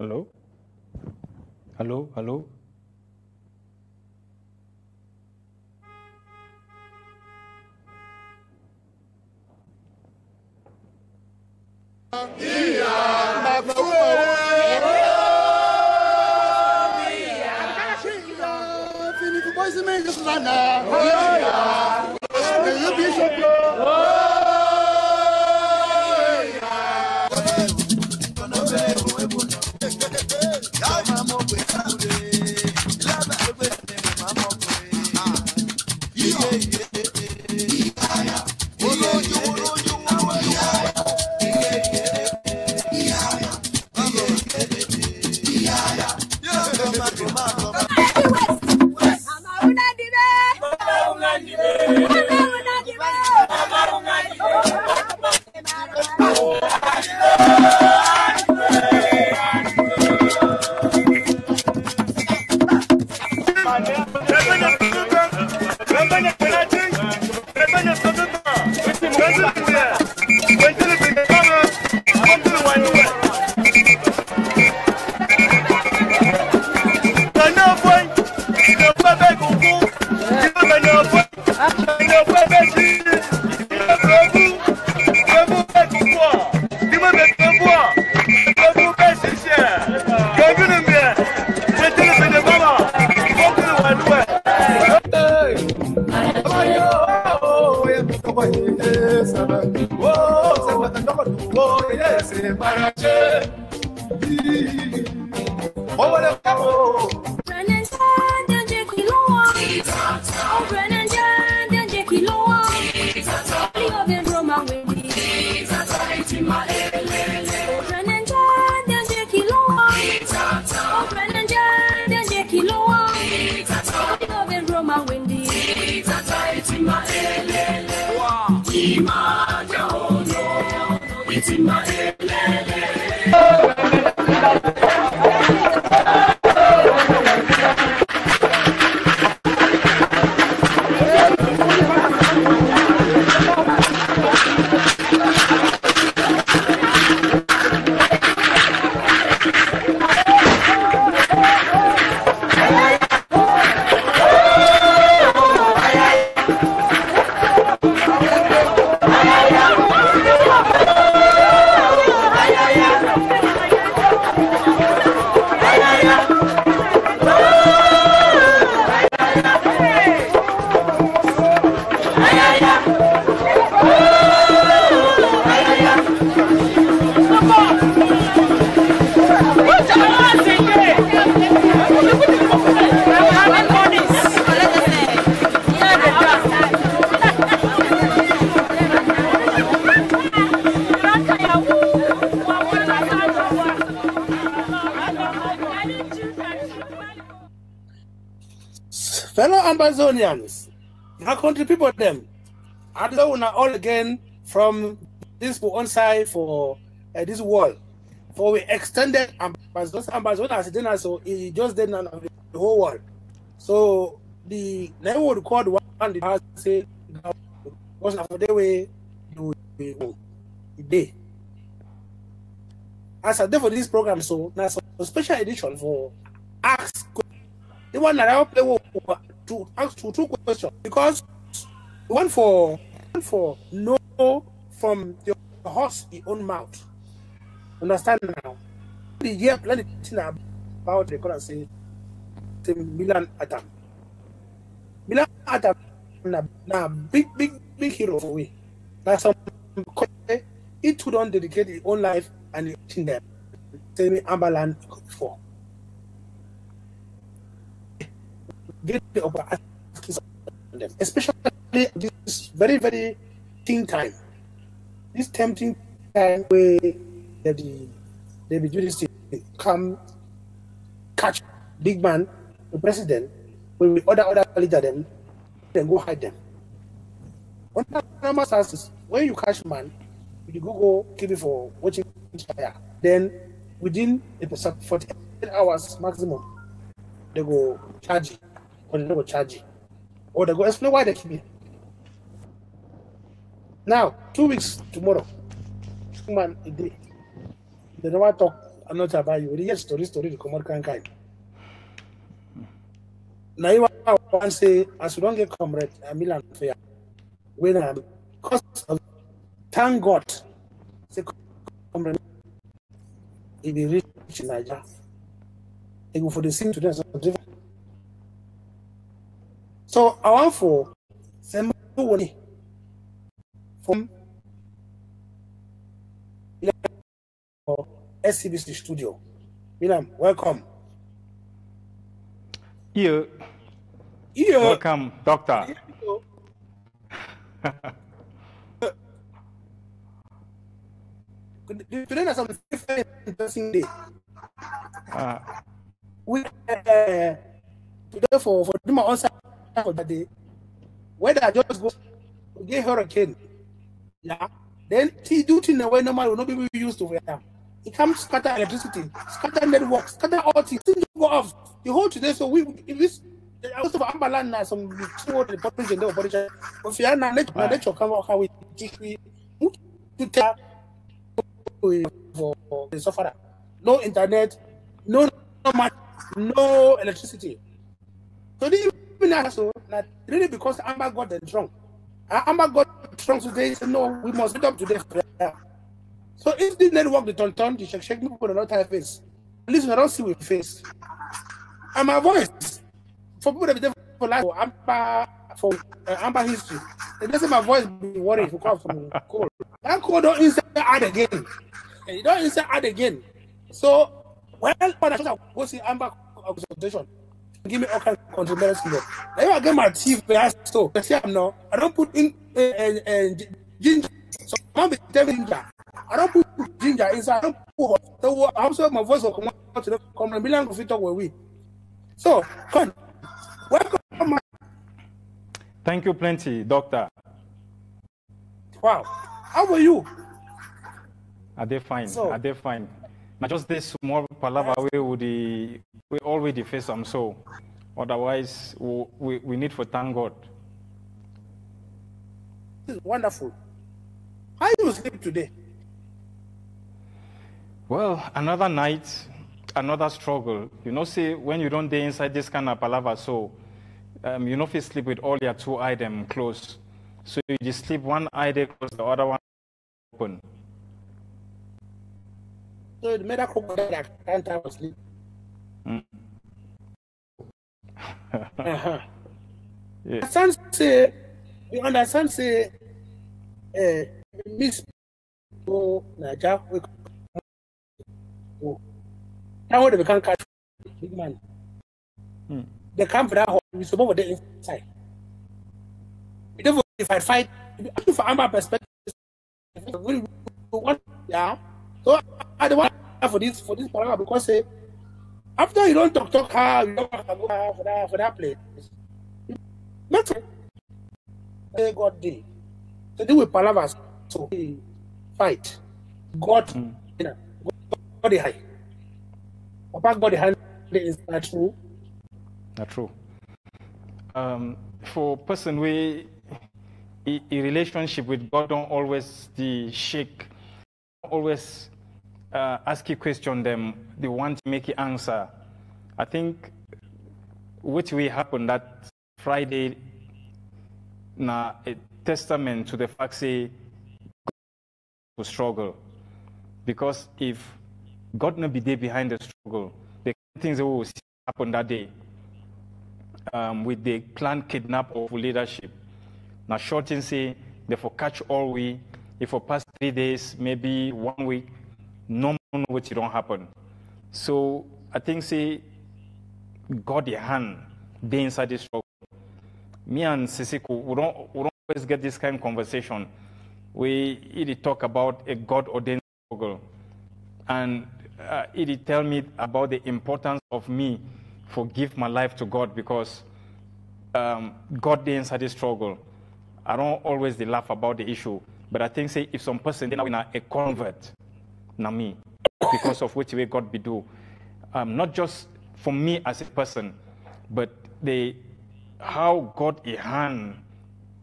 Hello? Hello? Hello? Fellow Ambazonians, our country people them, I don't want all again from this on side for this wall. For we extended Ambazonians, so it just did none of the whole world. So the name would call the one the say was for the way you day. As I did for this program, so that's a special edition for ask. The one that I play to ask two questions because one for know from your horse your own mouth. Understand now? The year plenty about the color say Milan Atam. Milan Atam na big hero for we. That's some it too don't dedicate his own life and in them. Tell me Amberland before. Get the upper them, especially this very tempting time. This tempting time where they be doing this thing, come catch big man, the president, when we other leader them, then go hide them. One normal sources, when you catch man, you go kill it for watching fire. Then within 48 hours maximum, they go charge you. Or they go charge you. Or they go explain why they kill you. Now, 2 weeks tomorrow, man, a day. They never talk not about you. Yes, story to come out kind. Now you want to say, as you don't get comrade, Milan Atam, when because of thank God, say comrade, if you reach in Nigeria, they go for the same to them. So I want for somebody from SCBC studio. Milan, welcome. Yeah. Welcome, Doctor. Today is a very interesting day. We today for my answer for that day. Whether I just go get hurricane, yeah. Then he do things the way normal will not be used to wear. It comes scatter electricity, scatter networks, scatter all things. Things go off the whole today. So we if this also for Amba land now some two the population the operation. But if you are now nature come out how we teach we to tell for the sufferer. No internet, no electricity. So this so not really because Amba got them drunk. Amba got drunk today. Said no, we must meet up today. So if the network the turn the shake people do not have face. At least we don't see with face. And my voice for people that be there for life for Amba history. It doesn't my voice be worried if you come from cold. That cold don't insert add again. You don't insert add again. So when I go see Amba consultation, give me all kinds of controversy. Now I get my teeth where so I don't put in ginger. So I'm be telling ginger. I don't put ginger inside. I don't put hot. So I'm sorry my voice will come out to the come Milan go fit talk with we. So come welcome. Thank you plenty, Doctor. Wow. How are you? Are they fine? So, are they fine? Now just this small palaver we already face them so. Otherwise, we need for thank God. This is wonderful. How you sleep today? Well, another night, another struggle. You know, see, when you don't day inside this kind of palaver, so you know, if you sleep with all your two eyes them closed. So you just sleep one eye they close, the other one open. So the medical that I can't have sleep. Yeah. Say, you understand? Say, Miss Naja, now they can't catch big man. They come for that hole. We suppose they inside. If I fight, for Amba perspective, we want, yeah. So I don't want for this paragraph because say after you don't talk how you don't go for that place. Not say God did. So do with palavas. So we fight. God, God the high. Papa God the high is not true. Not true. For person we a relationship with God don't always the shake, always ask you question them. They want to make you answer. I think what will happen that Friday na a testament to the fact say God will struggle, because if God not be there behind the struggle, the things that will happen that day with the clan kidnap of leadership. Now, short thing say they for catch all we. If for past 3 days, maybe 1 week, no more what don't happen. So I think say God the hand they inside this struggle. Me and Sisiku, we don't always get this kind of conversation. We either talk about a God ordained struggle, and either tell me about the importance of me for give my life to God, because God the inside this struggle. I don't always laugh about the issue, but I think say if some person then a convert, na me, because of which way God be do, not just for me as a person, but how God a hand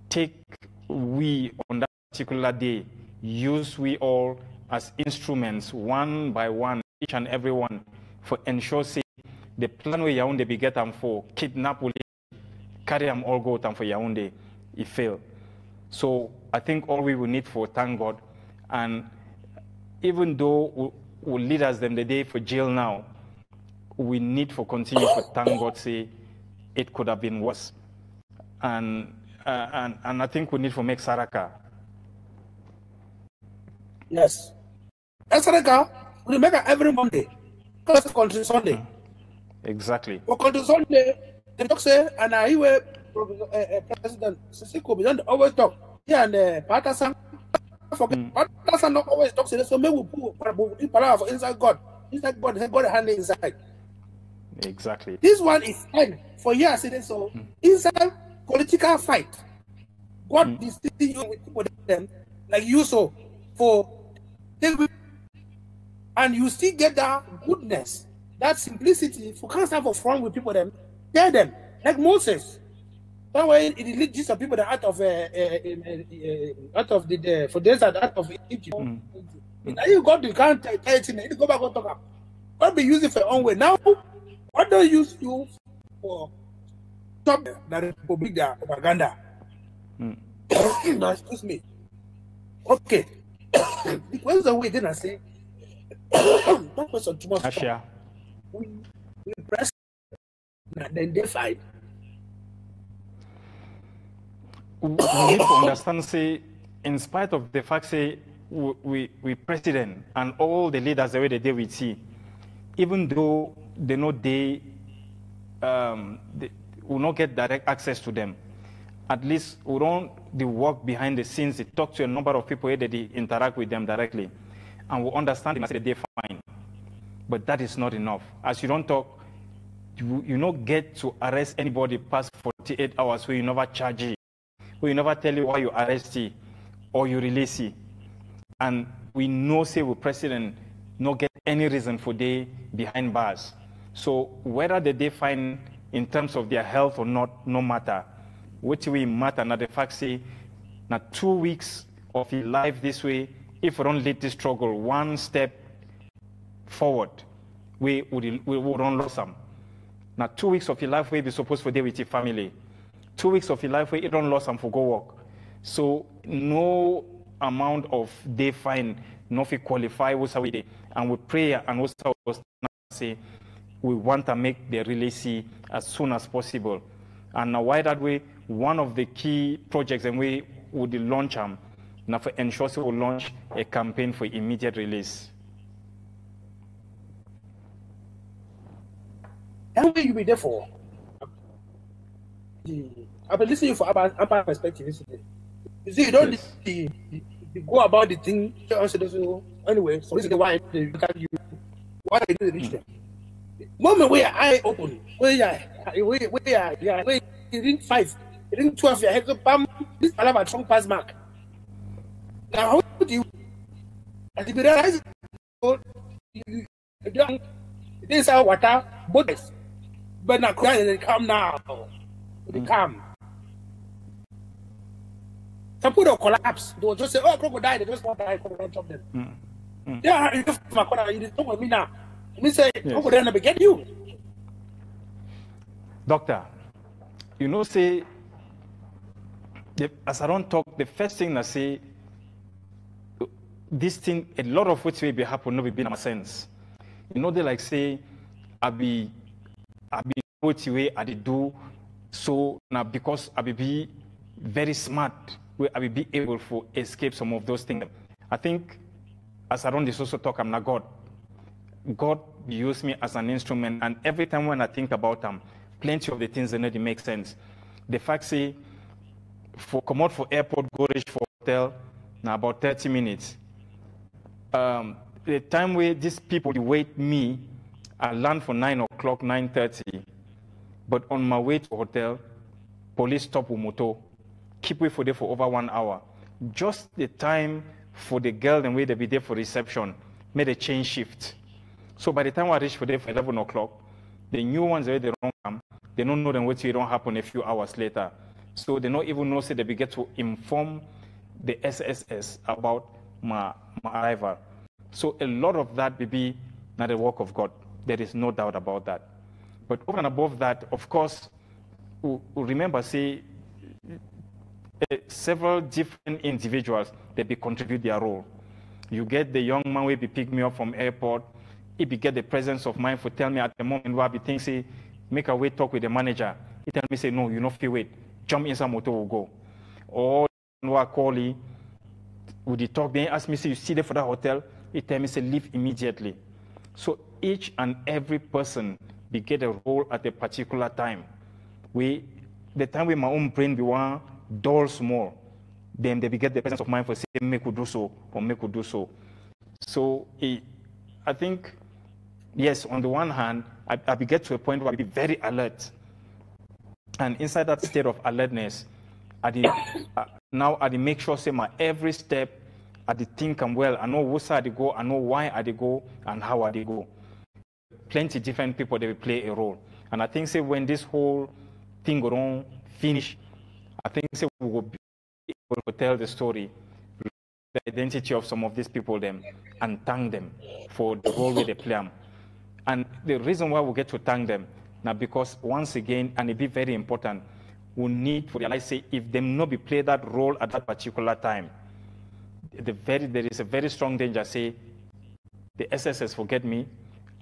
take we on that particular day, use we all as instruments one by one each and every one for ensure say the plan where Yaoundé be get them for kidnap police, carry them all go them for Yaoundé, it failed. So I think all we will need for thank God, and even though we leaders them the day for jail now, we need for continue for thank God say it could have been worse, and I think we need for make Saraka. Yes, Saraka we make it every Monday because it's country Sunday. Exactly. For country Sunday, the talk say, and I hear President Sisiko don't always talk. Yeah, and Patterson. Patterson not always talk. So maybe we put power for inside God. Inside God, God hand inside. Exactly. This one is fine for years. So inside political fight, God is sitting you with people them like you so for and you still get that goodness, that simplicity for can't stand for front with people them. Tell them like Moses. That way it leads just some people that out of the for desert out of Egypt. Now you got to can't tell it. You go back and talk about. God be using for your own way. Now, what don't use you for stop the Republic propaganda? Now, excuse me. Okay. The question we didn't say. That question too much. We press then they fight. We need to understand, say, in spite of the fact, say, we president and all the leaders the way they deal with see, even though they know they will not get direct access to them, at least we don't the work behind the scenes, they talk to a number of people that they interact with them directly, and we understand them they fine. But that is not enough. As you don't talk, you don't get to arrest anybody past 48 hours where you never charge it, where you never tell you why you arrest it or you release it. And we know, say, the president not get any reason for they behind bars. So whether they find in terms of their health or not, no matter. What we matter now the fact say, now 2 weeks of your life this way, if we don't lead this struggle one step forward, we don't lose them. Now 2 weeks of your life where be supposed to deal with your family. 2 weeks of your life where you don't lose them for go work. So no amount of day fine, nothing qualify what's we day. And we pray and also say we want to make the release as soon as possible. And now why that way, one of the key projects and we would launch them now for ensure we will launch a campaign for immediate release. How will you be there for? I've been listening for Amba perspective yesterday. You see, you don't need to go about the thing. Anyway, so this is the why you do reach them. Moment where I open, where you didn't 5, you didn't 12, you had to bam this palava strong pass mark. Now how do you as you realize you don't this our water bodies, but now they come now. They come. Some people don't collapse. They will just say, "Oh, crocodile." They just want to die. Crocodile chop them. Yeah, you just my corner. You talk with me now. Me say, crocodile never get you. Doctor, you know, say, as I don't talk, the first thing I say, this thing, a lot of which will be happen, no be in my sense. You know, they like say, I be what way I do, so now because I be very smart, where I will be able to escape some of those things. I think, as I don't also talk, I'm not God. God used me as an instrument, and every time when I think about them, plenty of the things that they make sense. The fact say, for come out for airport, go reach for hotel, now about 30 minutes. The time where these people wait me, I land for 9 o'clock, 9:30. But on my way to hotel, police stop with moto, keep wait for there for over 1 hour. Just the time for the girl and where they be there for reception, made a change shift. So by the time I reach for there for 11 o'clock, the new ones where they don't come, they don't know them what will don't happen a few hours later. So they don't even know, say they get to inform the SSS about my arrival. So a lot of that will be not the work of God. There is no doubt about that. But over and above that, of course, we remember, say, several different individuals, they be contribute their role. You get the young man will be pick me up from airport. He be get the presence of mind for tell me at the moment where I be think, say, make a way talk with the manager. He tell me, say, no, you no feel wait. Jump inside motor will go. Or I call he, would he talk, then ask me, say, you see there for that hotel? He tell me, say, leave immediately. So each and every person be get a role at a particular time. The time with my own brain be one dull small, then they be get the presence of mind for say, make we do so, or make we do so. So I think, yes, on the one hand, I be get to a point where I be very alert. And inside that state of alertness, now I make sure, say, my every step, I think I'm well. I know where side I go, I know why I go, and how I go. Plenty different people, they will play a role. And I think, say, when this whole thing go on, finish, I think, say, we will be able to tell the story, the identity of some of these people, them, and thank them for the role they play. And the reason why we get to thank them, now because once again, and it be very important, we need to realize, say, if them not be play that role at that particular time, there is a very strong danger, say, the SSS forget me,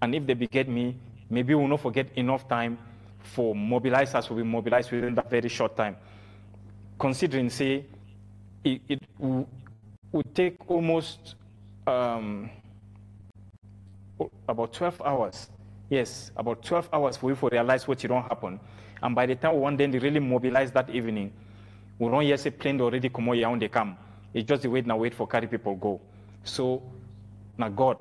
and if they get me, maybe we'll not forget enough time for mobilizers will be mobilized within that very short time. Considering, say, it would take almost about 12 hours. Yes, about 12 hours for you to realize what you don't happen. And by the time one day they really mobilize that evening, we don't yet say plane already come out here on the camp. It's just the wait for carry people go. So, now God,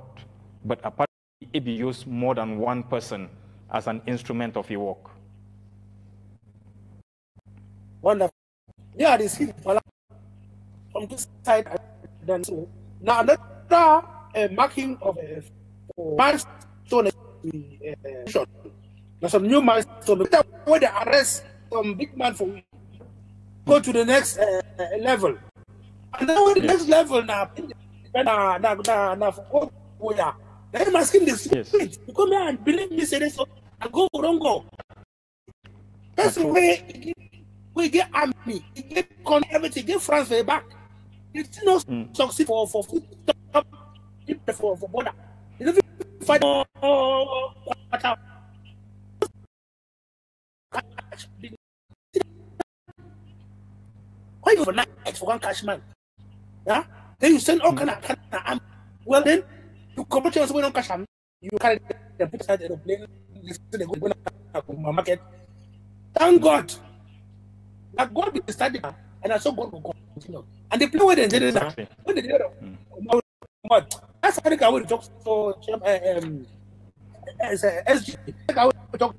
but apart it be used more than one person as an instrument of your work. Wonderful. Yeah, this is from this side. Then so now another marking of a milestone. There's some new milestone. Where they arrest some big man for go to the next level. And then when the next level now for go there. Then I'm asking this. Yes. You come here and believe me, say this, and go or don't go. That's the way we get army, we get everything, get France way back. It's not succeed for border. You don't fight why overnight for one cash man? Yeah? Then you send all kind of army. Well then you complete your way on cash man. You carry them put aside the aeroplane, they go to market. Thank God. That God will start there, and I saw God will continue. And the play where they did it now, when they did it, that's how they can talk to SG. I will talk,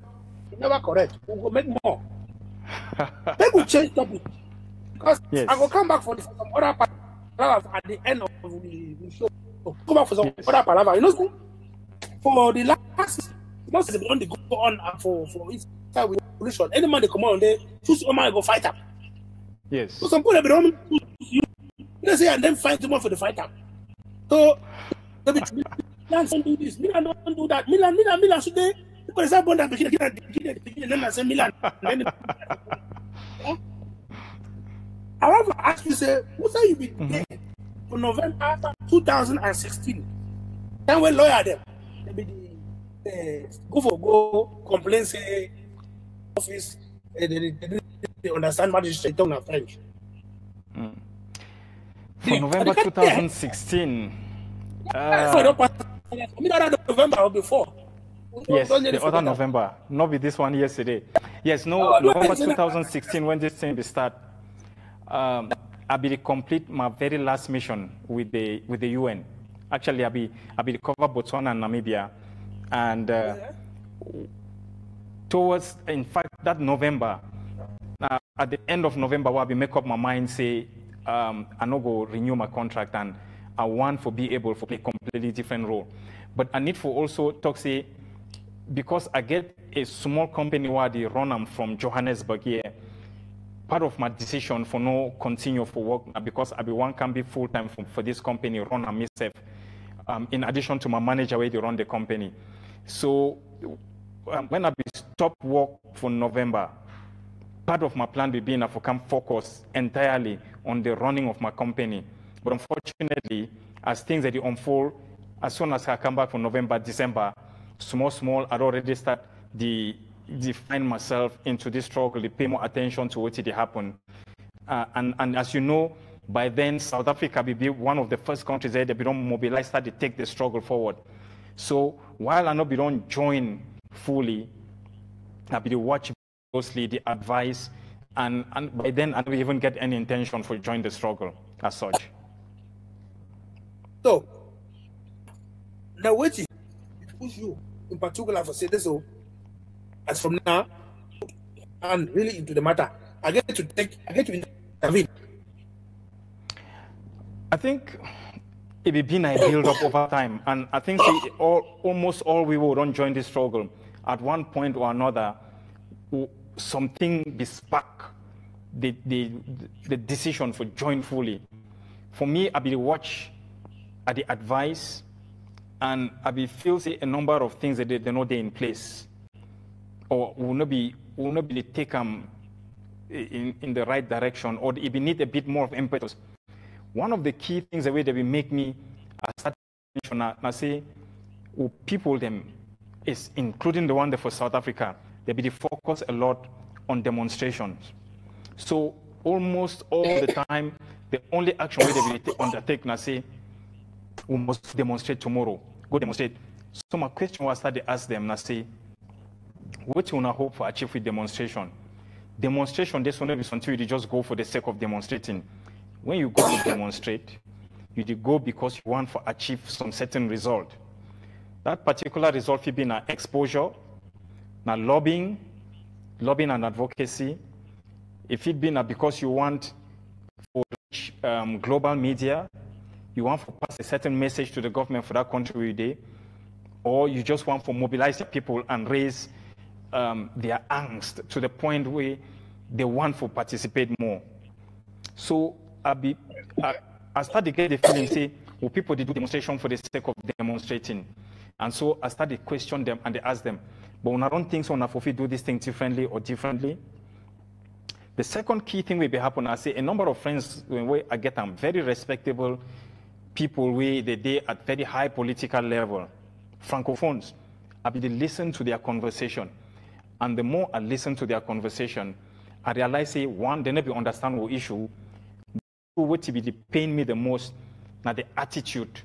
never correct. We will make more. They will change topic. Because I will come back for some other paragraph at the end of the show. Come back for some other paragraph. You know, for the last months, they want to go on for it. Revolution. Any man they come on there, choose a man go fight up. Yes. So some people they don't choose you. They say and then fight someone for the fight up. So Milan don't do this. Milan don't do that. Milan should they? For example, that begin then I say Milan. I want to ask you, say, what are you be there for November 2016? Then we lawyer them. They be go complain say. Office, they understand what is talking in French. For November 2016. November or before. Yes, the other November. Not be this one yesterday. Yes, no, November 2016 when this thing start. I be complete my very last mission with the UN. Actually, I be cover Botswana and Namibia, and. Towards, in fact, that November, at the end of November, where I make up my mind, say, I no go renew my contract, and I want to be able to play a completely different role. But I need to also talk, say, because I get a small company where they run them from Johannesburg here, part of my decision for no continue for work, because I be one can be full-time for this company, run them myself. in addition to my manager where they run the company. So when I stop work for November, part of my plan will be enough to come focus entirely on the running of my company. But unfortunately, as things that unfold, as soon as I come back for November, December, small, I'd already start define myself into this struggle, to pay more attention to what did happen. And as you know, by then, South Africa will be one of the first countries that they don't mobilize, start to take the struggle forward. So while I know we don't join fully, I will watch closely the advice, and by then I don't even get any intention for join the struggle as such. So now what is push you in particular for say this? So as from now and really into the matter, I get to intervene. I think it will be a build up over time, and I think almost all we will don't join this struggle at one point or another. Something be spark the decision for join fully. For me, I will watch at the advice, and I will feel say a number of things that they know they're in place, or will not be taken in the right direction, or it will need a bit more of impetus. One of the key things the way that will make me start to mention, I say, people them is including the one there for South Africa. They be focus a lot on demonstrations. So almost all the time, the only action they will undertake, I say, we must demonstrate tomorrow. Go demonstrate. So my question was that they ask them, I say, what you wanna hope for achieve with demonstration? Demonstration, this one is until you just go for the sake of demonstrating. When you go to demonstrate, you go because you want to achieve some certain result. That particular result will be an exposure, now lobbying and advocacy. If it be because you want for global media, you want to pass a certain message to the government for that country today, or you just want to mobilize the people and raise their angst to the point where they want to participate more. So I start to get the feeling, say, well, people they do demonstration for the sake of demonstrating. And so I start to question them and they ask them, but when I don't think so, if we do this thing differently or differently. The second key thing will be happen, I say, a number of friends, when I get them, very respectable people, where they at very high political level, Francophones, I be listen to their conversation. And the more I listen to their conversation, I realize, say, one, they never understand what issue. What will pain me the most, now the attitude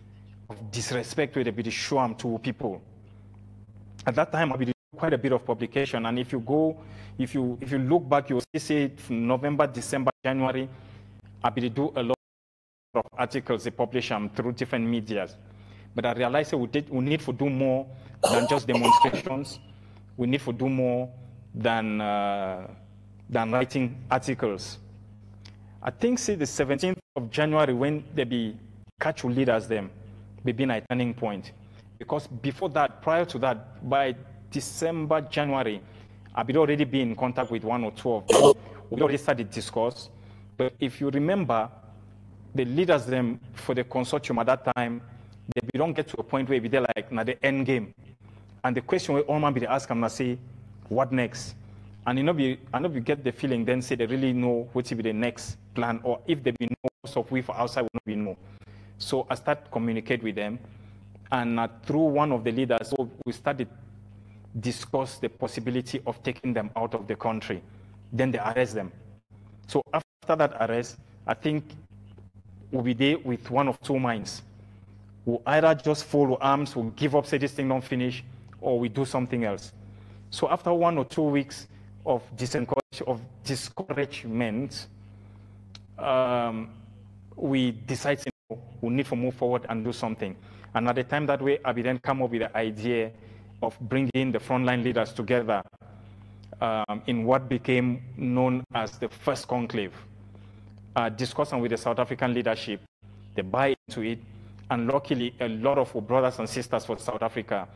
of disrespect where they be show them to people. At that time, I be quite a bit of publication, and if you look back, you will see November, December, January, I be do a lot of articles they publish through different medias. But I realized we need to do more than just demonstrations. We need to do more than writing articles. I think, see, the 17th of January, when they be catch leaders them, be been a turning point. Because before that, prior to that, by December, January, I've already been in contact with one or two of them. We already started discourse. But if you remember, the leaders them for the consortium at that time, they don't get to a point where they're like, now the end game. And the question where all man be ask them, say, what next? And I know we get the feeling then say they really know what will be the next plan, or if they be know of we for outside, we know. So I start communicate with them, and through one of the leaders, so we started discuss the possibility of taking them out of the country. Then they arrest them. So after that arrest, I think we'll be there with one of two minds. We'll either just follow arms, we'll give up, say this thing don't finish, or we do something else. So after 1 or 2 weeks of discouragement, we decided we need to move forward and do something. And at the time that way, I then come up with the idea of bringing the frontline leaders together in what became known as the first conclave. Discussing with the South African leadership, they buy into it, and luckily a lot of our brothers and sisters for South Africa,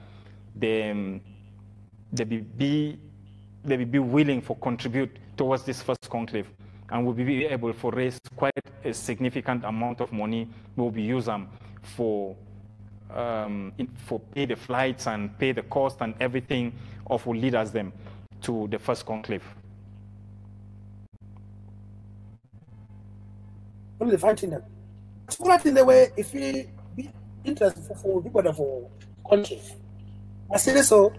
they will be willing to contribute towards this first conclave, and will be able to raise quite a significant amount of money. Will be used for for pay the flights and pay the cost and everything of who lead us them to the first conclave. Only fighting them. So that in the way, if we be interested for people for country, I say so.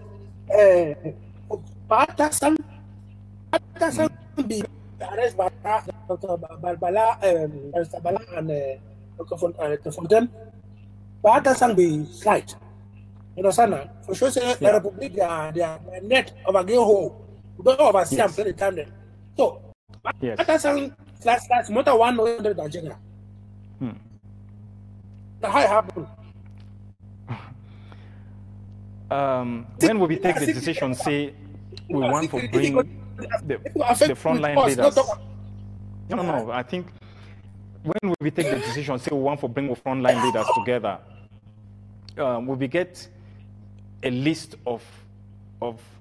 Batasan be arrested by Bala and Docta from them. Batasan be slight. You know, Sana, for sure, say the Republic, they are net of a girl hole. We don't oversee and play the time then. So, Batasan slash motor 100 Nigeria. How it happened? When will we take the decision, say we want to bring the frontline leaders? No. I think when will we take the decision, say we want to bring the frontline leaders together, will we get a list of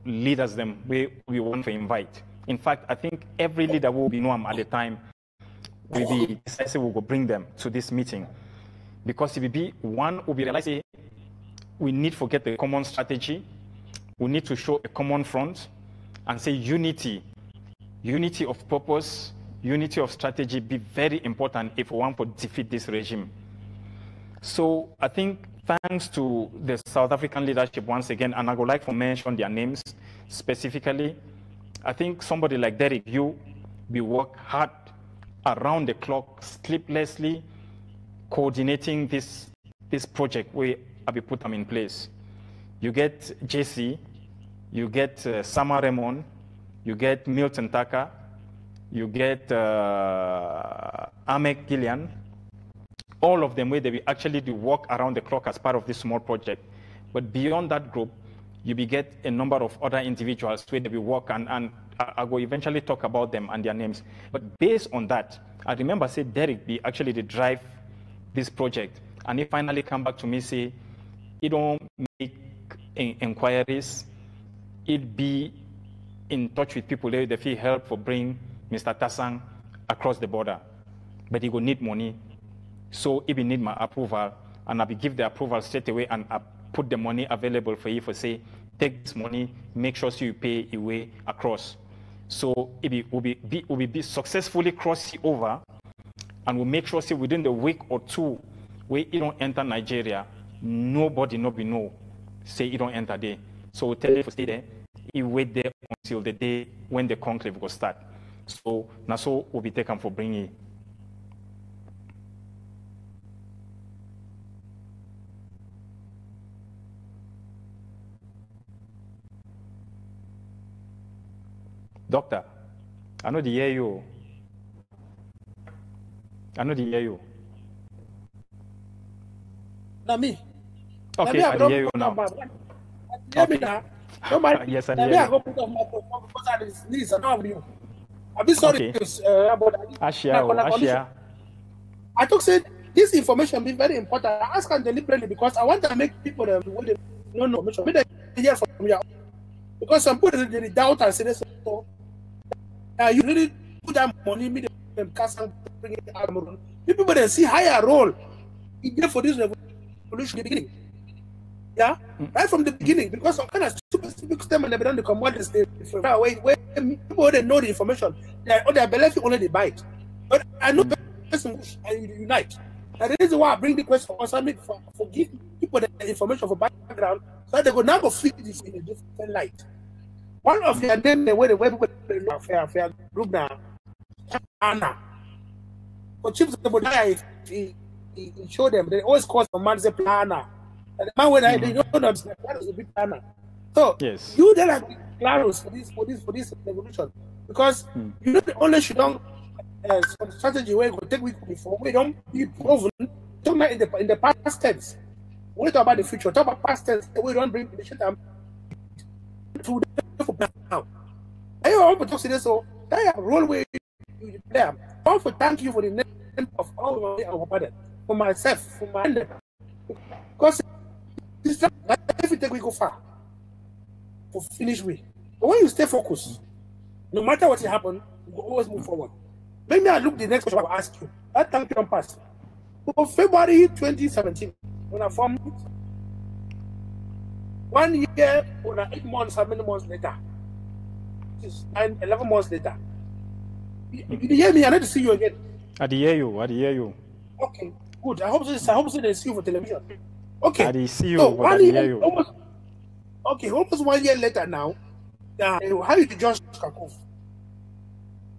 leaders them we want to invite. In fact, I think every leader will be known at the time will be decisive, we will bring them to this meeting. Because if we be one, will be realizing we need to get a common strategy. We need to show a common front and say unity of purpose, unity of strategy be very important if we want to defeat this regime. So I think thanks to the South African leadership once again, and I would like to mention their names specifically. I think somebody like Derek, we work hard around the clock, sleeplessly, coordinating this project where I will put them in place. You get JC, you get Sama Raymond, you get Milton Taka, you get Amek Gillian. All of them where they will actually do work around the clock as part of this small project. But beyond that group, you will get a number of other individuals where they will work, and I will eventually talk about them and their names. But based on that, I remember say Derek be actually the drive this project, and he finally come back to me say, he don't make inquiries, he'd be in touch with people there that feel help for bring Mr. Tasang across the border, but he will need money. So he will need my approval, and I will give the approval straight away, and I put the money available for you for say, take this money, make sure you pay away across. So it will be successfully cross over, and we'll make sure say within the week or two, where you don't enter Nigeria, nobody know say you don't enter there. So we'll tell you to stay there, you wait there until the day when the conclave will start. So now so will be taken for bringing. Doctor, I know the hear you. I know the hear you. Not me. Okay, I hear you now. Hear me now. Nobody. Yes, I hear you. I go put off my phone because I sneeze and all of you. I'll be sorry about that. Ashia. I took said this information be very important. I ask them deliberately because I want to make people that don't know information. Maybe they hear from you. Because some people they doubt and say this. You really put that money, me them cast and bring it out. People they see higher role in for this revolution in the beginning. Yeah, right from the beginning, because some kind of stupid system and they don't come what is the where people they know the information, they believe only they bite. But I know person unite. And the reason why I bring the question for give people the information for background, so they go now go fit this in a different light. One of their name, the way people know fair group now, Anna. For chips, he showed them, they always call the man the planner. And the man when they don't know that is a big planner. So yes, you then have claros for this revolution. Because you know the only should don't some strategy where you take week before, we don't be proven. Talk about in the past tense. We talk about the future, talk about past tense, we don't bring the shit to now. I want to talk to this, so that role where you play. I want to thank you for the name of all our partners, for myself, for my end. Because this time, every time we go far, for finish way. But when you stay focused, no matter what happens, you will always move forward. Maybe I look the next question I will ask you. That time can pass. For February 2017, when I formed 1 year or 8 months, how many months later? 11 months later. You hear me? I need to see you again. I hear you. Okay, good. I hope so they see you for television. Okay. I see you, So but I hear you. Almost 1 year later now. How you judge Kakuf?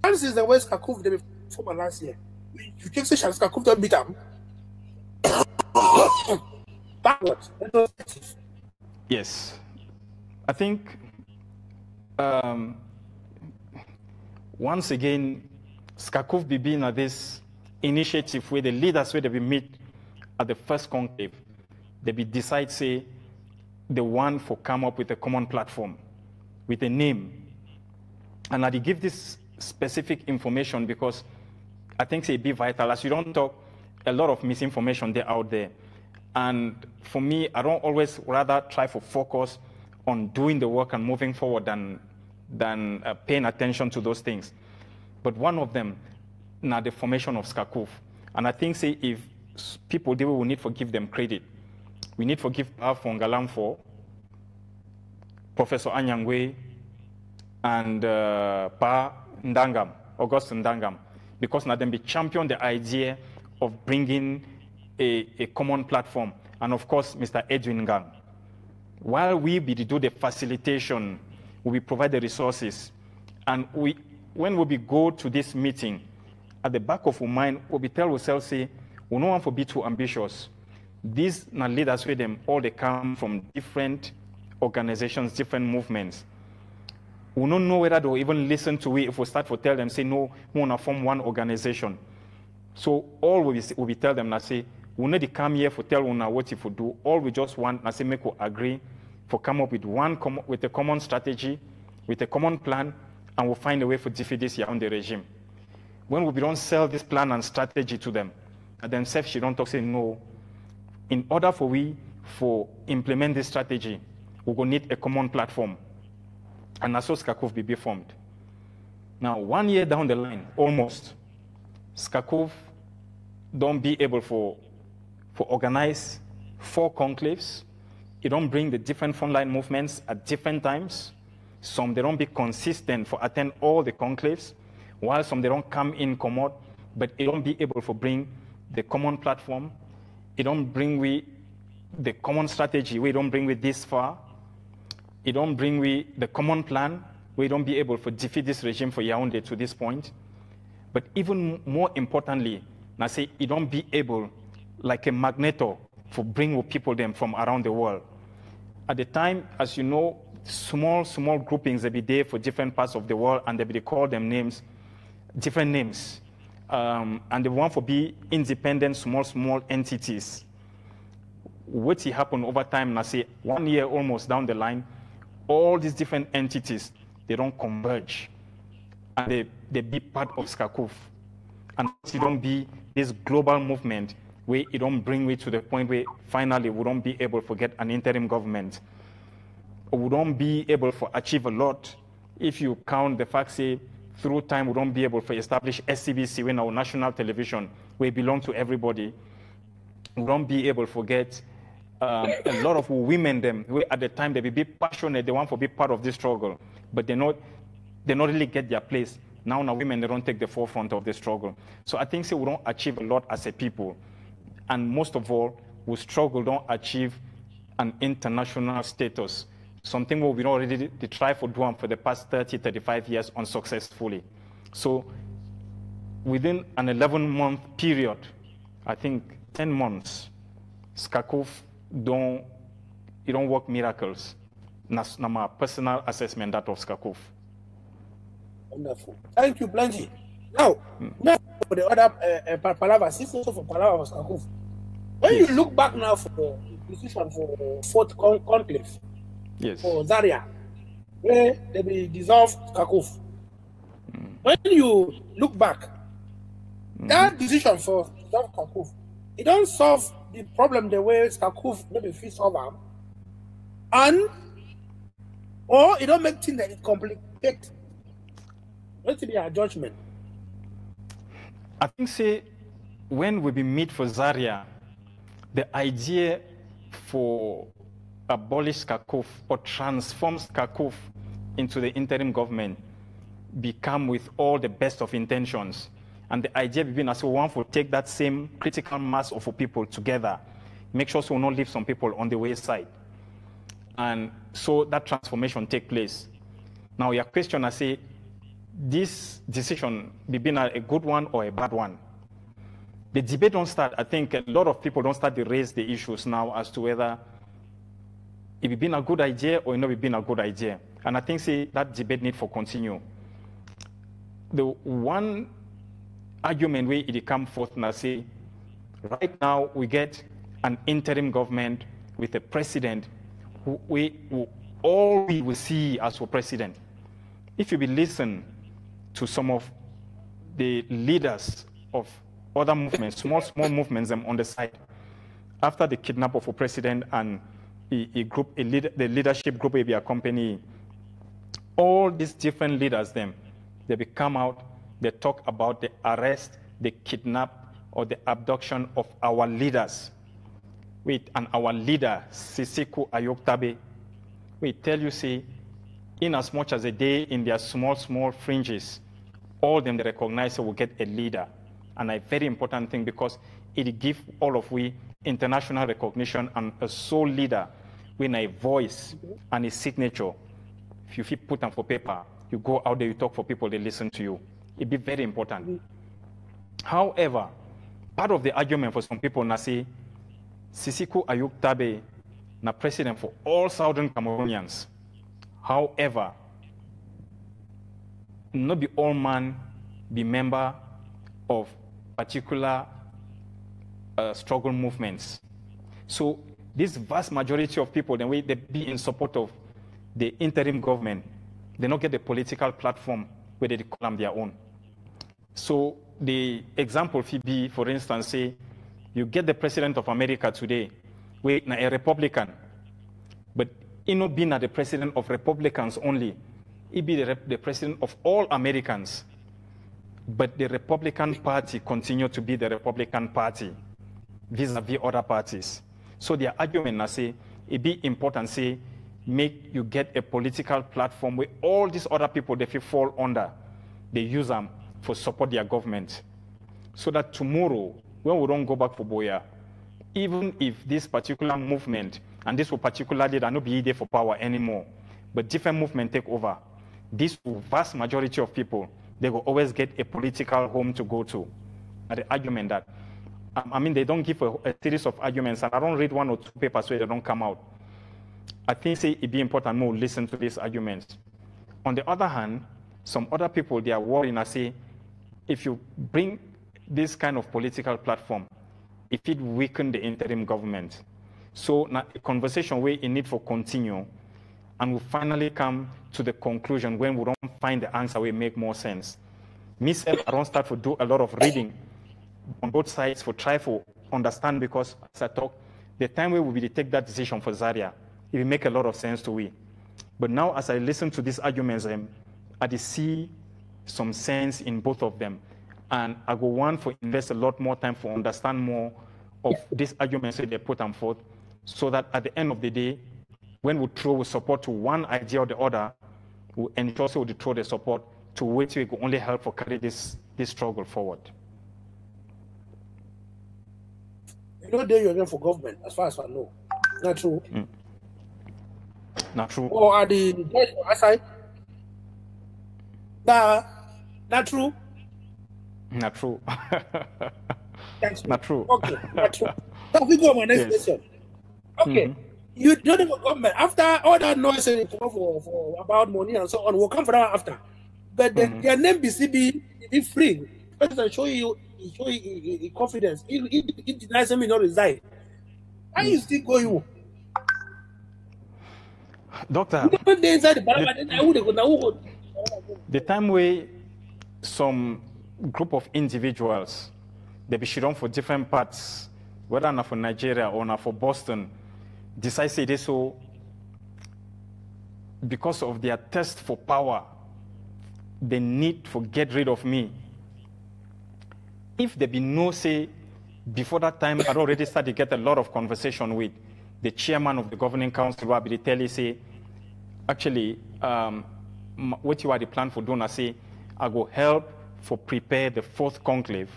Since the West Kakuf they former last year. You think say Kakuf don't beat them? Backwards. Yes. I think once again, Skakuf be being at this initiative where the leaders where they be meet at the first conclave, they be decide say the one for come up with a common platform, with a name. And I give this specific information because I think it be vital. As you don't talk, a lot of misinformation there out there. And for me, I don't always rather try to focus on doing the work and moving forward than paying attention to those things. But one of them, now the formation of Skakuf. And I think say if people do, we need to give them credit. We need to give Fongalam for Professor Anyangwe and Pa Ndangam, August Ndangam, because now them be champion the idea of bringing a common platform. And of course, Mr. Edwin Gang. While we do the facilitation, we provide the resources. And when we go to this meeting, at the back of our mind, we tell ourselves, say, we don't want to be too ambitious. These leaders with them, all they come from different organizations, different movements. We don't know whether they'll even listen to it if we start to tell them, say, no, we want to form one organization. So all we tell them, I say, we need to come here for tell una what if we do. All we just want, I say, make we agree for come up with with a common strategy, with a common plan, and we'll find a way for defeat this year on the regime. When we don't sell this plan and strategy to them, and themselves, she don't talk, say, no. In order for we implement this strategy, we will need a common platform. And that's how Skakuf be formed. Now, 1 year down the line, almost, Skakuf don't be able for organize 4 conclaves. It don't bring the different frontline movements at different times. Some they don't be consistent for attend all the conclaves, while some they don't come in commode, but it don't be able for bring the common platform. It don't bring the common strategy. We don't bring we this far. It don't bring we the common plan. We don't be able for defeat this regime for Yaoundé to this point. But even more importantly, I say it don't be able like a magneto for bring people them from around the world. At the time, as you know, small groupings they be there for different parts of the world, and they call them names, different names. And they want to be independent, small entities. What's happened over time, and I say 1 year almost down the line, all these different entities, they don't converge. And they be part of Skakuf. And it don't be this global movement where it don't bring we to the point where finally we don't be able to get an interim government. We don't be able to achieve a lot if you count the fact, say, through time we don't be able to establish SCBC when our national television, where it belong to everybody. We don't be able to get a lot of women them, where at the time they be passionate, they want to be part of this struggle, but they not really get their place. Now women, they don't take the forefront of the struggle. So I think say we don't achieve a lot as a people. And most of all, we struggle, don't achieve an international status. Something we already try for doing for the past 30, 35 years unsuccessfully. So within an 11-month period, I think 10 months, Skakuf don't work miracles. That's my personal assessment that of Skakuf. Wonderful. Thank you, plenty. Now for the other Palava, sister for Palava was Skakuf. When you look back now for the decision for 4th conclave, for Zaria, where they be dissolved Skakuf. When you look back, that decision for dissolve Skakuf, it don't solve the problem the way Skakuf maybe fit solve them, and or it don't make things that it complicate. What's be our judgment? I think say when we be meet for Zaria, the idea for abolish Kakuf or transform Kakuf into the interim government become with all the best of intentions. And the idea being as we want to take that same critical mass of people together, make sure so we not leave some people on the wayside. And so that transformation take place. Now your question, I say, this decision be been a good one or a bad one? The debate don't start. I think a lot of people don't start to raise the issues now as to whether it be been a good idea or it not be been a good idea. And I think say that debate need for continue. The one argument where it come forth and I say, right now we get an interim government with a president who all we will see as our president. If you be listen to some of the leaders of other movements, small movements on the side, after the kidnap of a president and the leadership group will be accompanying, all these different leaders, they will come out, they talk about the arrest, the kidnap, or the abduction of our leaders. And our leader, Sisiku Ayoktabe, we tell you, say, in as much as a day in their small fringes, all them they recognize will get a leader. And a very important thing because it gives all of we international recognition and a sole leader with a voice and a signature. If you put them for paper, you go out there, you talk for people, they listen to you. It'd be very important. However, part of the argument for some people, na say, Sisiku Ayoktabe, na president for all Southern Cameroonians. However, not be all man be member of particular struggle movements. So this vast majority of people, the way they be in support of the interim government, they don't get the political platform where they call them their own. So the example be, for instance, say, you get the president of America today, where a Republican, but he not be the president of Republicans only. He be the president of all Americans. But the Republican Party continue to be the Republican Party vis-a-vis other parties. So their argument, I say, it be important, say, make you get a political platform where all these other people, they fall under, they use them for support their government. So that tomorrow, when we don't go back for Boya, even if this particular movement, and this will particularly not be there for power anymore, but different movement take over, this vast majority of people, they will always get a political home to go to. And the argument that, I mean, they don't give a series of arguments, and I don't read one or two papers where they don't come out. I think say it'd be important more listen to these arguments. On the other hand, some other people, they are worrying, I say, if you bring this kind of political platform, if it weaken the interim government. So now a conversation where it need for continue, and we finally come to the conclusion when we don't find the answer will make more sense. Myself, I don't start to do a lot of reading on both sides for try to understand, because as I talk, the time we will be to take that decision for Zaria, it will make a lot of sense to we. But now as I listen to these arguments, I see some sense in both of them. And I go want to invest a lot more time to understand more of these arguments that they put them forth, so that at the end of the day, when we throw support to one idea or the other, we ensure so we throw the support to which we can only help for carry this struggle forward. You know, there you're again for government, as far as I know. Not true. Not true. Or are the aside? Not true. Not true. Thanks. Not true. Okay, not true. So we go on my next question. Okay. You don't have a government. After all that noise for about money and so on, will come for that after. But their name be free. President show you confidence. He denies him not resign. Why you still going? Doctor, the time where some group of individuals, they be run for different parts, whether not for Nigeria or not for Boston, decide say this so because of their thirst for power, they need to get rid of me. If there be no say before that time, I'd already started to get a lot of conversation with. the chairman of the governing council will be tell you, say, actually, what you are the plan for doing, I say, I go help for prepare the fourth conclave.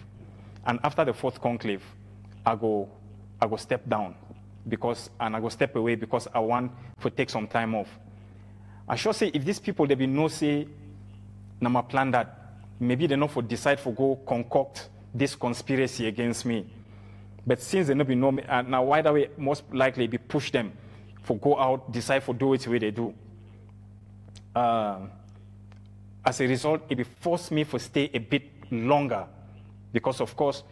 And after the fourth conclave, I go step down and I go step away because I want to take some time off. I sure say if these people, they be no say, na my plan that maybe they not for decide for go concoct this conspiracy against me. But since they not be know me, now why that way most likely be push them for go out, decide for do it the way they do. As a result, it be force me for stay a bit longer because of course,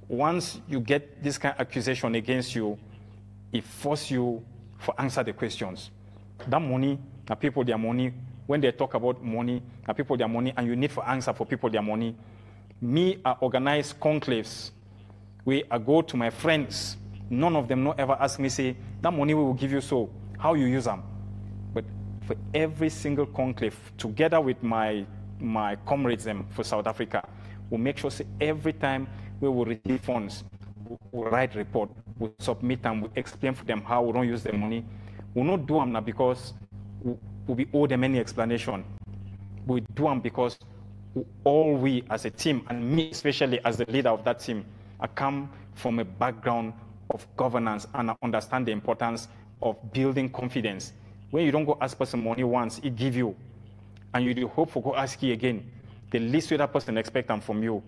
once you get this kind of accusation against you, it force you for answer the questions. That money, the people their money, when they talk about money, the people their money, and you need for answer for people their money. Me, I organize conclaves where I go to my friends. None of them not ever ask me, say, that money we will give you, so how you use them? But for every single conclave, together with my comrades them for South Africa, we'll make sure say every time we will receive funds, we'll write report, we'll submit them, we'll explain for them how we don't use the money. We'll not do them now because we owe them any explanation. We do them because all we as a team, and me especially as the leader of that team, I come from a background of governance and I understand the importance of building confidence. When you don't go ask person money once, it give you, and you do hope for go ask you again, the least way that person expect them from you.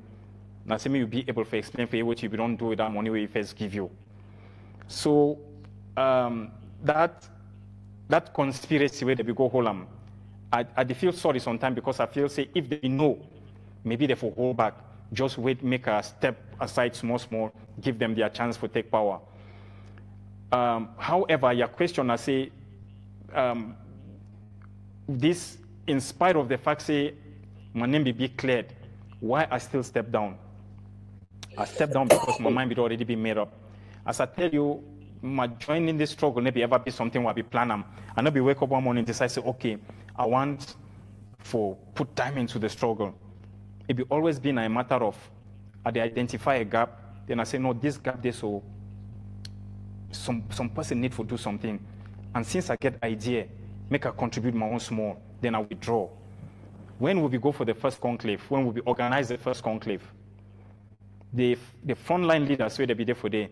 Now, say me you be able to explain for you what you don't do with that money we first give you. So that conspiracy where they go hold I feel sorry sometimes because I feel say if they know, maybe they will hold back. Just wait, make a step aside, small, give them their chance to take power. However, your question, I say, this, in spite of the fact, say, my name be cleared, why I still step down? I step down because my mind had already been made up. As I tell you, my joining this struggle maybe ever be something where I be plan. I not be wake up one morning and decide, say, okay, I want for put time into the struggle. It be always been a matter of, I identify a gap, then I say, no, this gap there, so some person need to do something. And since I get idea, make I contribute my own small, then I withdraw. When will we go for the first conclave? When will we organize the first conclave? The frontline leaders, where they be there for day,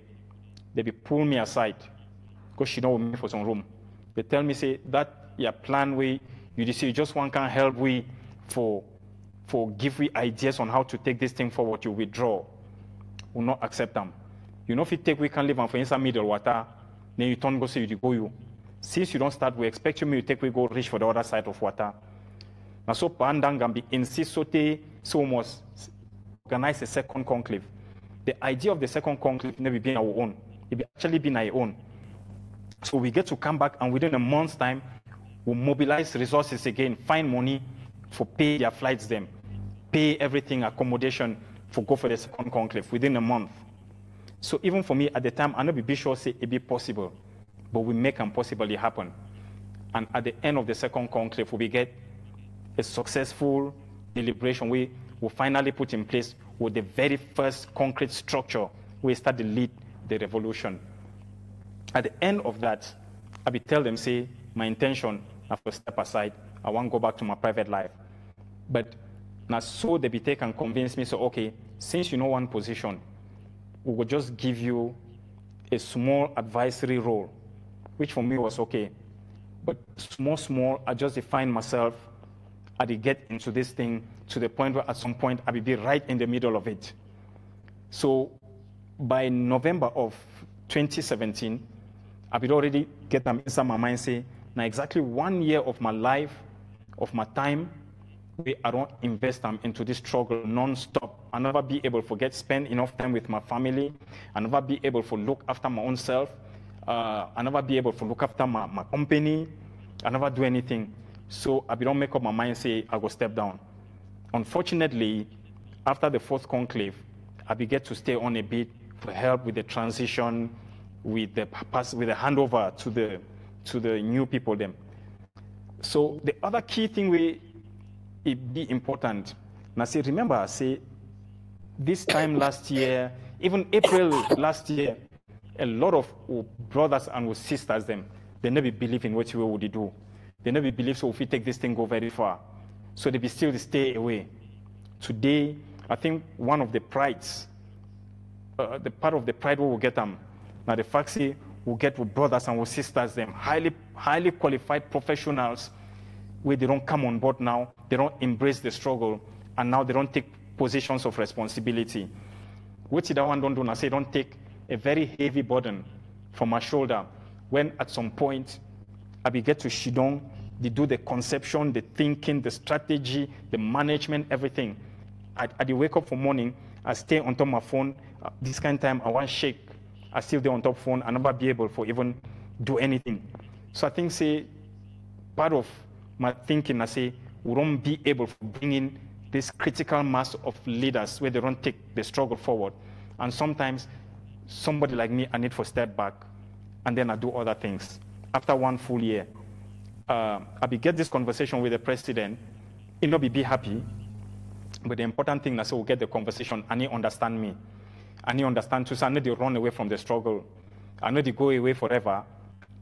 they be pull me aside, because she know me for some room. They tell me, say, that your plan way, you see, just one can help we for give we ideas on how to take this thing forward, you withdraw. Will not accept them. You know, if you take we can live on for inside middle water, then you turn go say you go you. Since you don't start, we expect you to take we go reach for the other side of water. Now so Pandang be insist so must organize a second conclave. The idea of the second conclave never been our own. It be actually been our own. So we get to come back and within a month's time, we'll mobilize resources again, find money for pay their flights them, pay everything, accommodation for go for the second conclave within a month. So even for me at the time, I not be sure say it be possible, but we make it possibly happen. And at the end of the second conclave, we get a successful deliberation we will finally put in place with the very first concrete structure we start to lead the revolution. At the end of that, I will tell them, say, my intention, I have to step aside. I want to go back to my private life. But now so they be take and convince me, so okay, since you know one position, we will just give you a small advisory role, which for me was okay. But small, I just define myself, I did get into this thing to the point where at some point I will be right in the middle of it. So by November of 2017, I will already get them inside my mind, say, now exactly 1 year of my life, of my time, I don't invest them into this struggle non-stop. I never be able to spend enough time with my family. I never be able to look after my own self. I never be able to look after my company. I never do anything. So I don't make up my mind, say, I go step down. Unfortunately, after the fourth conclave, I began to stay on a bit for help with the transition, with the handover to the new people then. So the other key thing it be important. Now say, remember, I say, this time last year, even April last year, a lot of our brothers and our sisters, they never believe in what we would do. They never believe, so if we take this thing go very far. So they be still stay away. Today, I think one of the prides, the part of the pride we will get them, now the fact say we'll get our brothers and our sisters, them highly qualified professionals, where they don't come on board now, they don't embrace the struggle, and now they don't take positions of responsibility. What that one don't do, I say don't take a very heavy burden from my shoulder when at some point I will get to Shidong, they do the conception, the thinking, the strategy, the management, everything. I wake up for morning, I stay on top of my phone, this kind of time I want shake, I still there on top phone, I never be able for even do anything. So I think say part of my thinking, I say we don't be able to bring in this critical mass of leaders where they don't take the struggle forward. And sometimes somebody like me, I need to step back and then I do other things. After one full year, I will get this conversation with the president, he not be happy, but the important thing is we'll get the conversation and he understand me. And he understand too, so I know they run away from the struggle. I know they go away forever.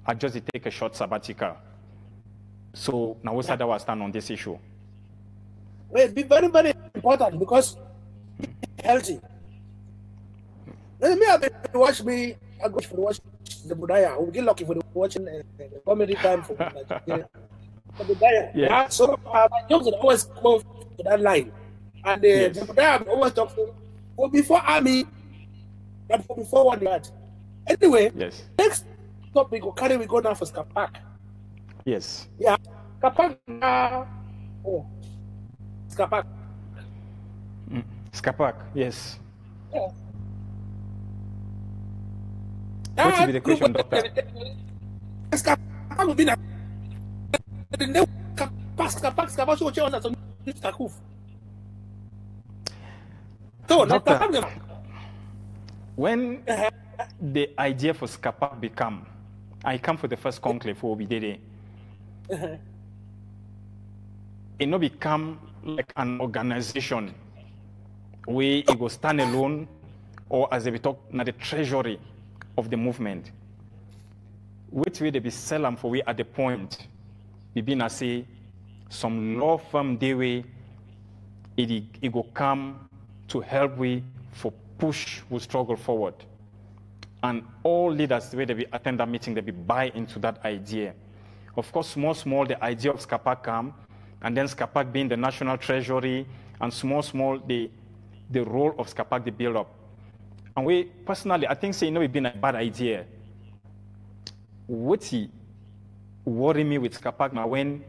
I just take a short sabbatical. So now what's that I stand on this issue? Well, it'd be very, very important because healthy. Let me have to watch me. I go for watch the Budaya. We'll get lucky for watching the comedy time for Nigeria. The Budaya. Yeah. So my jokes would always go to that line. And the Budaya always talk for before army, not for before 1 yard. Anyway, next topic we go now for Skapak. Yes. Yeah. Skapak. Skapak. Skapak, yes. Yeah. What will be the question, Doctor? Skapak will be the Skapak show on some Skakuf. So, Doctor, when the idea for Skapak become, I come for the first conclave for Obidede. It not become like an organization where it will stand alone or as we talk na the treasury of the movement. Which way they be seldom for we at the point we be na say some law firm they way it will come to help we for push we struggle forward. And all leaders where they be attend that meeting, they be buy into that idea. Of course, small, the idea of Skapak come, and then Skapak being the national treasury, and small, the role of Skapak they build up. And we, personally, I think say, it been a bad idea. What's worry me with Skapak now when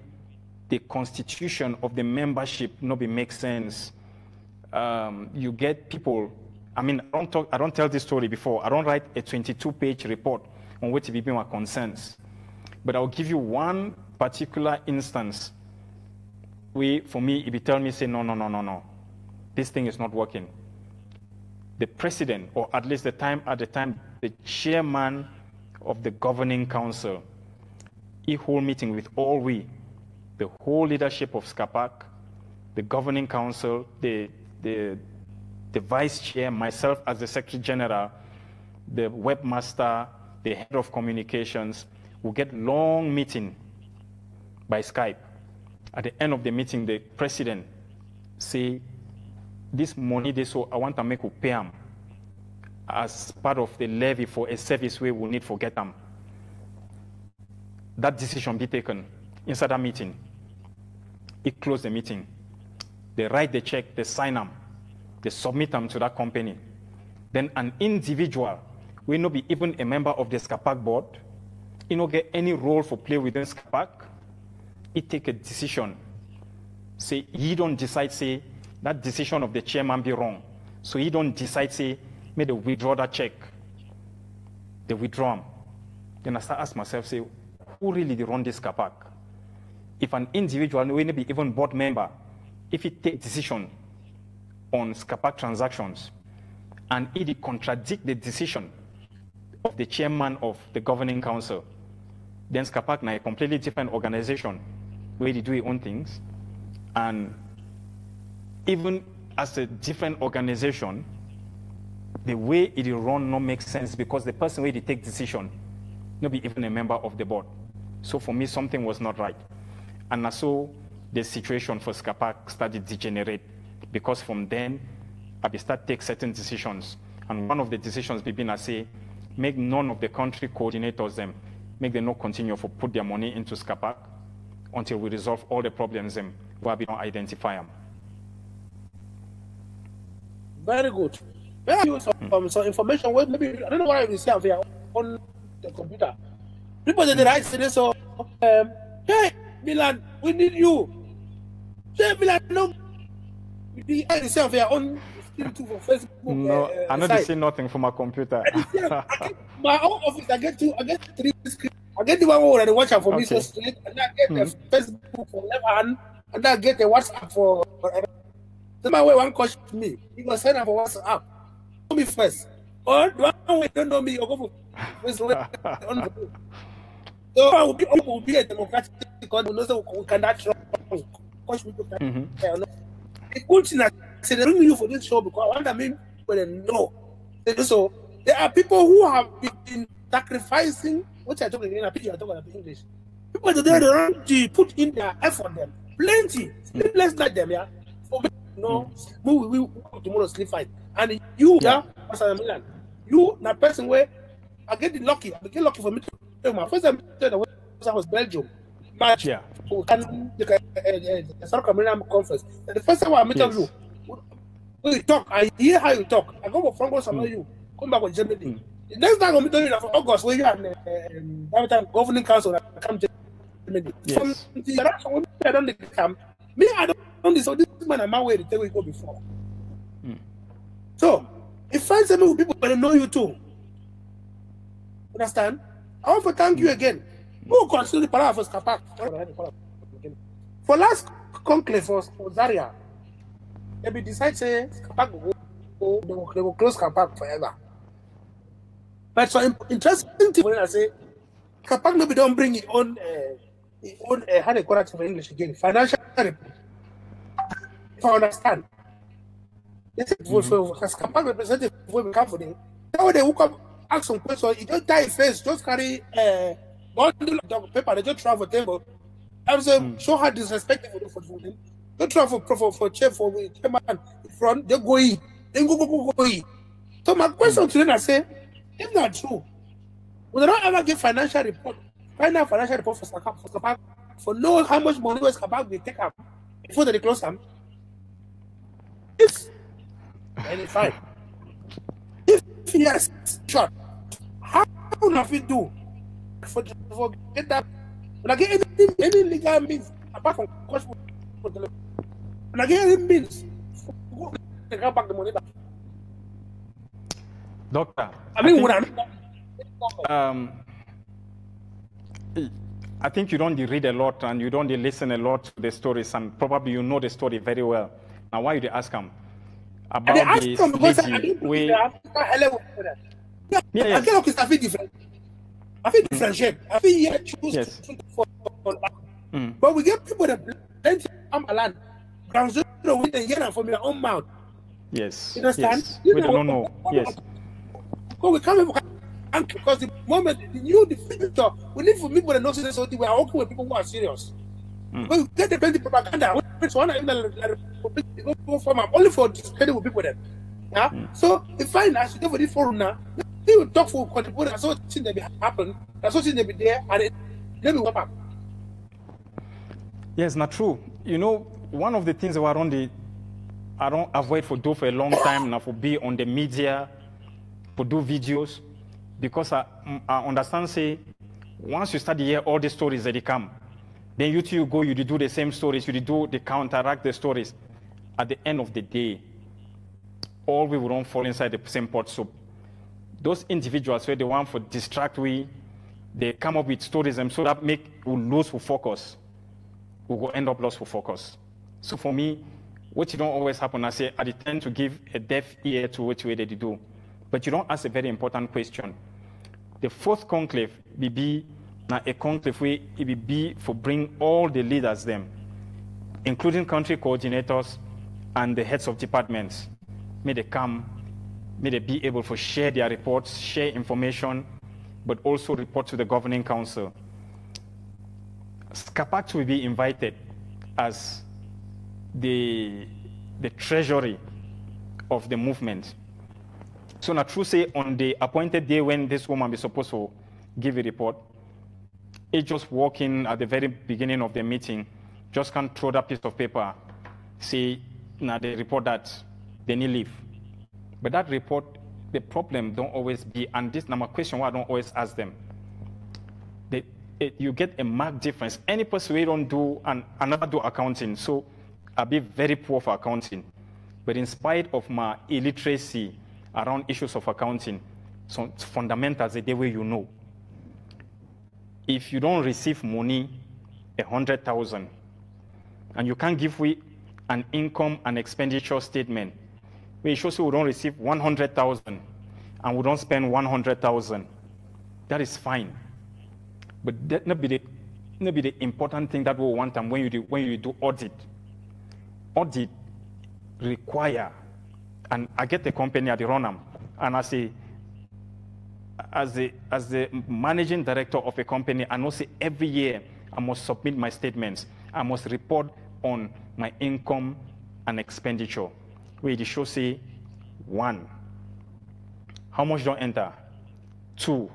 the constitution of the membership not be make sense. You get people, I mean, I don't tell this story before. I don't write a 22-page report on what be my concerns. But I'll give you one particular instance where, for me, if you tell me, say, no, this thing is not working. The president, or at least at the time, the chairman of the governing council, he hold meeting with all the whole leadership of Skapak, the governing council, the vice chair, myself as the secretary general, the webmaster, the head of communications, will get long meeting by Skype. At the end of the meeting, the president say, this money, so I want to make you pay them as part of the levy for a service we will need for get them. That decision be taken inside that meeting. It closed the meeting. They write the check, they sign them, they submit them to that company. Then an individual will not be even a member of the Skapak board, he not get any role for play within Skapak. He take a decision. Say, he don't decide, say, that decision of the chairman be wrong. So he don't decide, say, may they withdraw that check. They withdraw them. Then I start ask myself, say, who really they run this Skapak? If an individual, will be even board member, if he take decision on Skapak transactions, and it contradict the decision of the chairman of the governing council, then Skapak is a completely different organization where they do their own things. And even as a different organization, the way it run no make sense because the person where they take decision, not be even a member of the board. So for me, something was not right. And so the situation for SCAPAC started to degenerate because from then, I start take certain decisions. And one of the decisions being I say, make none of the country coordinators them, make them not continue to put their money into SCAPAC until we resolve all the problems them where we don't identify them. Very good. Where you some information? Well, maybe I don't know why you see here on the computer. People that write say so. Hey, Milan, we need you. Hey, Milan, no. You see here on for Facebook. No, I'm not seeing nothing from my computer. My own office, I get 3 screens. I get the one where they watch out for me so straight, and I get the Facebook for left hand, and I get the WhatsApp for. So my way one question me, he go send up for WhatsApp. Know me first. Or the one way don't know me, you go for Facebook. So I will be a democratic because we know that we cannot trust. The good thing I said, they bring you for this show because I want to make people know. So there are people who have been sacrificing, which I talk in English, I talk about English. People that they don't put in their effort them. Plenty. Let's let them, yeah. For me, no, we will tomorrow sleep fine. And you, yeah, Milan, you, that person where I get lucky for me to my first time I was Belgium. Match, yeah. The South Carolina conference. And the first time I met you, we talk, I hear how you talk. I go for Frankfurt, I know you. Come back with Germany. The next time I meet you for August, where you have the governing council that come to Germany. From the interaction, I don't come. Me, I don't. So this man, I'm aware the we go before. So, if find some people that know you too. Understand? I want to thank you again. Who consider the power of SCAPAC? For last conclave for Zaria, they decide say SCAPAC they will close SCAPAC forever. But so interesting thing when I say SCAPAC maybe don't bring its own how they call it in English again, financial report. If I understand. Yes, for SCAPAC representative will come for them. Now they will come ask some questions. You don't die face, just carry bundle of paper, they just travel table. I was so hard disrespectful for them. Don't travel for chair for chairman in front, they go in. Then go in. So my question to them, I say, if not true, will they not ever get financial report for SCAPAC for know how much money was SCAPAC will take up before they close them? If and it's fine. If yes, short, how do we do for get that? When I get any legal means apart from cost, when I get any means to get back the money back. Doctor, I think you don't read a lot and you don't listen a lot to the stories, and probably you know the story very well. Now, why you ask him about this lady? I feel different. I feel differentiate. I feel here choose for but we get people that plenty of land. Ground zero with the year from your own mouth. Yes. You understand? Yes. We don't know. Yes. Because we can't because the moment the future, we need for people that know so we are working with people who are serious. But we get the plenty propaganda. Which one only for discredit with people then. Yeah. So if I should go for this forum now, they will talk for contributors. That's what things that will happen. That's what things that will be there, and then we come back. Yes, not true. You know, one of the things that I don't avoid for do for a long time now for be on the media, for do videos, because I understand say once you start to hear all the stories that they come, then you do the same stories, they counteract the stories. At the end of the day, all we will not fall inside the same pot soup. Those individuals where they want for distract they come up with stories and so that we lose for focus. We will end up lost for focus. So for me, what you don't always happen, I say, I tend to give a deaf ear to which way they do. But you don't ask a very important question. The fourth conclave will be now a conclave where it will be for bring all the leaders them, including country coordinators and the heads of departments. May they come may they be able to share their reports, share information, but also report to the governing council. SCAPAC will be invited as the treasury of the movement. So now, true say, on the appointed day when this woman is supposed to give a report, it just walk in at the very beginning of the meeting, just can't throw that piece of paper, say, now they report that they need leave. But that report, the problem don't always be, and this number question I don't always ask them. You get a marked difference. Any person who don't do, and never do accounting, so I'll be very poor for accounting. But in spite of my illiteracy around issues of accounting, some fundamentals are the way you know. If you don't receive money, 100,000, and you can't give me an income and expenditure statement, where it shows you we don't receive 100,000 and we don't spend 100,000, that is fine. But that not be the important thing that we want. And when you do audit require, and I get the company at the Ronham, and as the managing director of a company, I know say every year I must submit my statements. I must report on my income and expenditure. Where it shows say 1, how much you don't enter. 2,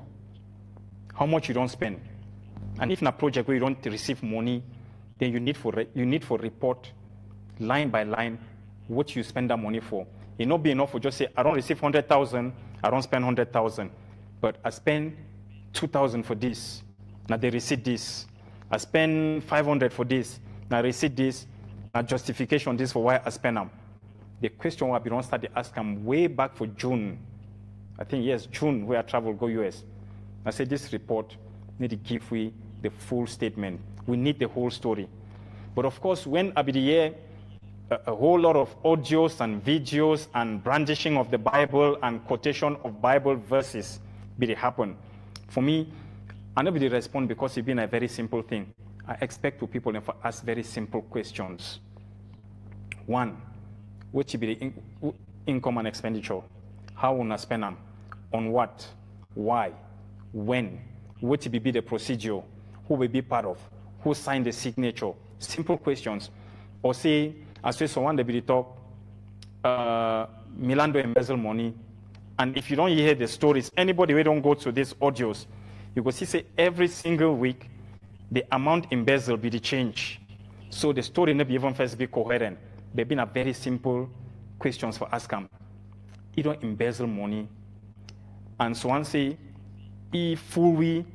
how much you don't spend. And if in a project where you don't receive money, then you need for report line by line what you spend that money for. It not be enough for just say, I don't receive 100,000, I don't spend 100,000, but I spend 2,000 for this. Now they receive this. I spend 500 for this. Now I receive this. Now justification this for why I spend them. The question why we don't start to ask them way back for June. I think yes, June where I travel go US. I said this report need to give we the full statement. We need the whole story. But of course, when I be the year, a whole lot of audios and videos and brandishing of the Bible and quotation of Bible verses be they happen. For me, I never be respond because it's been a very simple thing. I expect to people to ask very simple questions. 1, what should be the income and expenditure? How will I spend them? On what? Why? When? What will be the procedure? Who will be part of? Who signed the signature? Simple questions. Or say, as we someone they be talk, Milan do embezzle money. And if you don't hear the stories, anybody who don't go to these audios, you will see say every single week, the amount embezzled be the change. So the story never even first be coherent. They've been a very simple questions for ask them. You don't embezzle money. And so one say, if we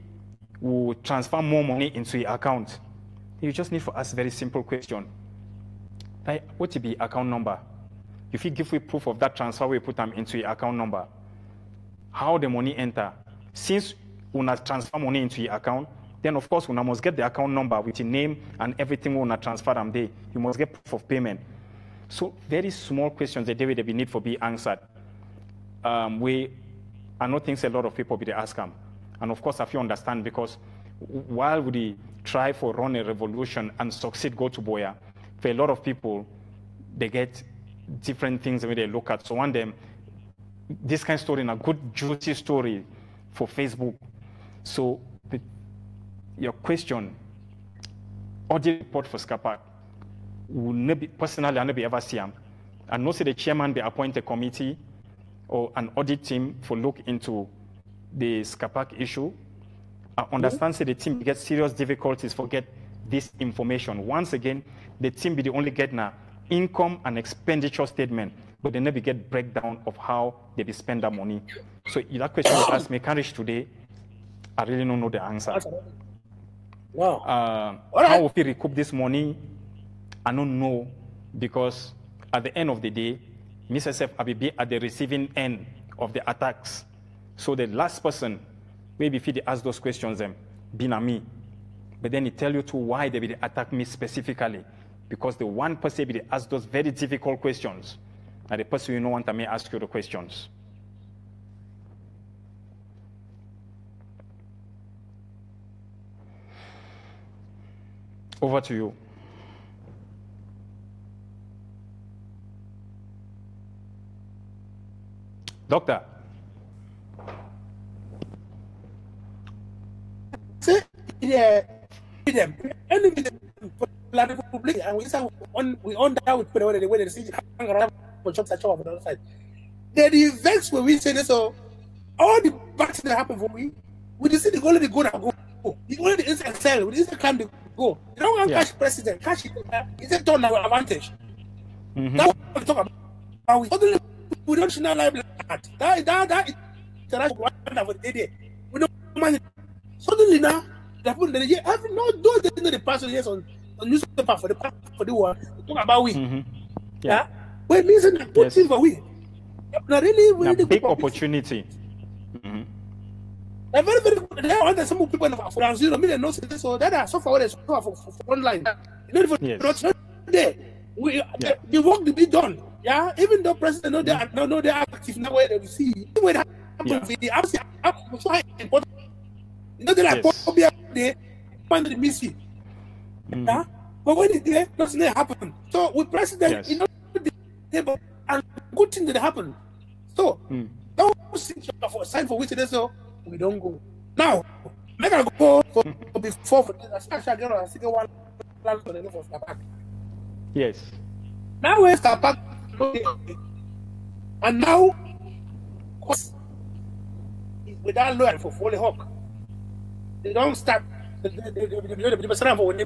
will transfer more money into your account, you just need for us very simple question. Like, what will be account number? If you give me proof of that transfer, we put them into your account number. How the money enter? Since we transfer money into your account, then of course we must get the account number with your name and everything we transfer them there. You must get proof of payment. So very small questions that they need for be answered. I don't think a lot of people be ask them. And of course, if you understand, because while we try for run a revolution and succeed go to Boya, for a lot of people, they get different things when they look at. So one them, this kind of story in a good juicy story for Facebook. So your question, audit report for SCAPAC, will never personally I never ever see them. And also the chairman be appoint a committee or an audit team for look into the SCAPAC issue. I understand say the team gets serious difficulties for get this information. Once again, the team be the only get now income and expenditure statement, but they never get breakdown of how they be spend that money. So that question you asked me, can't reach today, I really don't know the answer. Wow. How will we recoup this money? I don't know, because at the end of the day, Mr. I be at the receiving end of the attacks. So the last person, maybe if he ask those questions, be na me. But then he tell you too why they be attack me specifically. Because the one person be ask those very difficult questions, and the person you know want to may ask you the questions. Over to you. Doctor. Say, yeah, them. And we on down with whether they see hang around for jobs at on the other side. They're the events where we say this, so all the bad things that happen for me, we just see the only go and go. The only the inside cell, with the inside climb the go. You don't want cash president, cash is a turn our advantage. That's what we talk about. We don't see no life like that. That international one for the day. We don't mind. Suddenly now, they put the year every no those they know the person yes on newspaper for the war. Talk about we. Yeah. Well, listen, good thing for we. Now really big opportunity. They're very good. There are some people in France, you know, million knows this, so that are so far away for online. You know, not there. The work to be done. Yeah, even though president know they are active now where they see where that happens with the so important. You know, they like phobia they find the missing. Yeah, but when it there, nothing happen. So with president, you know, and good thing that happen. So don't for sign for which it is so we don't go. Now, make I go for before for this. I get on second one plan for the for Stapak. Yes. Now where's Stapak? And now without lawyer for Foley Hawk. They don't start the for when they